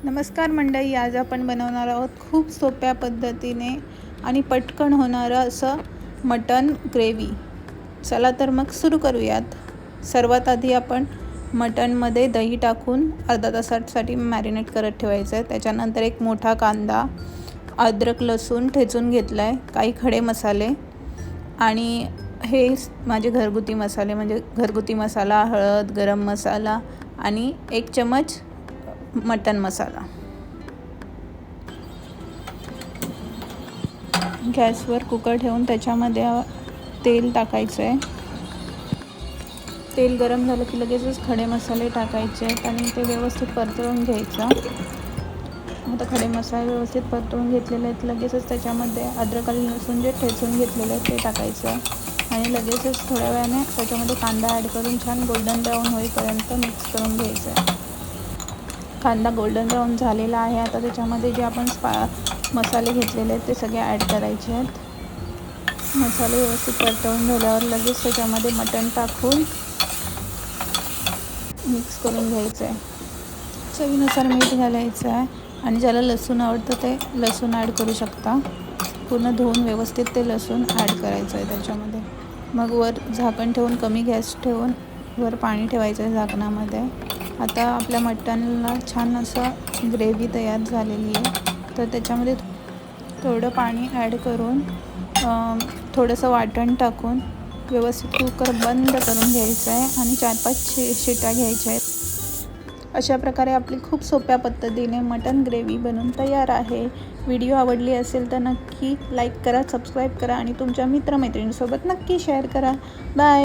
नमस्कार मंडळी, आज आपण बनवणार आहोत खूप सोप्या पद्धतीने आणि पटकन होणारं असं मटण ग्रेव्ही। चला तर मग सुरू करूयात। सर्वात आधी आपण मटणमध्ये दही टाकून अर्धा तासासाठी मॅरिनेट करत ठेवायचं आहे। त्याच्यानंतर एक मोठा कांदा, अद्रक लसूण ठेचून घेतला आहे, काही खडे मसाले आणि हे माझे घरगुती मसाले म्हणजे घरगुती मसाला, हळद, गरम मसाला आणि 1 चमच मटन मसाला। गॅसवर कुकर ठेवून त्याच्यामध्ये तेल टाकायचं आहे। तेल गरम झालं की लगेचच खडे मसाले टाकायचे आहेत आणि ते व्यवस्थित परतवून घ्यायचं। आता खडे मसाले व्यवस्थित परतवून घेतलेले आहेत, लगेचच त्याच्यामध्ये अद्रक आणि लसूण जे ठेचून घेतलेले आहेत ते टाकायचं आणि लगेचच थोड्या वेळाने त्याच्यामध्ये कांदा ॲड करून छान गोल्डन ब्राऊन होईपर्यंत मिक्स करून घ्यायचं आहे। कांदा गोल्डन ब्राऊन झालेला आहे। आता त्याच्यामध्ये जे आपण मसाले घेतलेले आहेत ते सगळे ॲड करायचे आहेत। मसाले व्यवस्थित परतवून झाल्यावर लगेच त्याच्यामध्ये मटण टाकून मिक्स करून घ्यायचं आहे। चवीनुसार मीठ घालायचं आहे आणि ज्याला लसूण आवडतं ते लसूण ॲड करू शकता। पूर्ण धुवून व्यवस्थित ते लसूण ॲड करायचं आहे त्याच्यामध्ये। मग वर झाकण ठेवून कमी गॅस ठेवून वर पाणी ठेवायचं आहे झाकणामध्ये। आता आपल्या मटणला छान असं ग्रेव्ही तयार झालेली आहे, तर त्याच्यामध्ये थोडं पाणी ॲड करून थोडंसं वाटण टाकून व्यवस्थित कुकर बंद करून घ्यायचं आहे आणि 4-5 शिट्या घ्यायच्या आहेत। अशा प्रकारे आपली खूप सोप्या पद्धतीने मटण ग्रेव्ही बनून तयार आहे। व्हिडिओ आवडली असेल तर नक्की लाईक करा, सबस्क्राईब करा आणि तुमच्या मित्रमैत्रिणींसोबत नक्की शेअर करा। बाय।